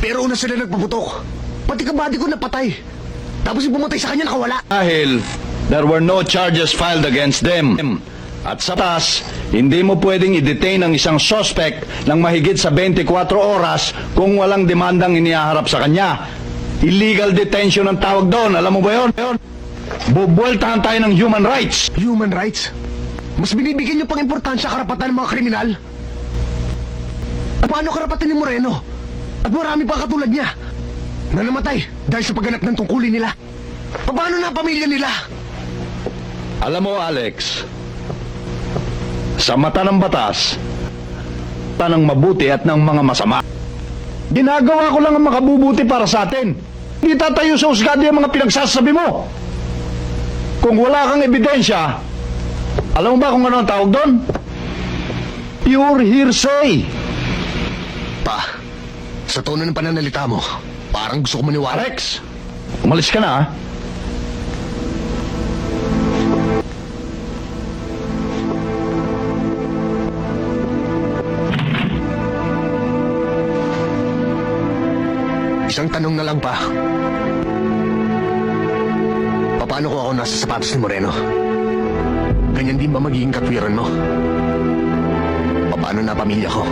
Pero una sila nagpaputok. Pati kabady ko napatay. Tapos yung pumatay sa kanya nakawala. Dahil there were no charges filed against them. At sa taas, hindi mo pwedeng i-detain ang isang suspect ng mahigit sa 24 oras kung walang demandang inihaharap sa kanya. Illegal detention ang tawag doon. Alam mo ba yun? Bubueltahan tayo ng human rights. Human rights? Mas binibigyan niyo pang importansya karapatan ng mga kriminal? At paano karapatan ni Moreno? At marami pa katulad niya na namatay dahil sa pagganap ng tungkulin nila. Paano na ang pamilya nila? Alam mo, Alex, sa mata ng batas, ng mabuti at ng mga masama. Ginagawa ko lang ang makabubuti para sa atin. Hindi tatayo sa husgado yung mga pinagsasabi mo. Kung wala kang ebidensya, alam mo ba kung ano ang tawag doon? Pure hearsay. Pa, sa tono ng pananalita mo, parang gusto ko maniwala. Alex, umalis ka na, ha? Isang tanong na lang pa. Paano ko ako nasa sapatos ni Moreno? Ganyan din ba magiging katwiran mo? Paano na pamilya ko?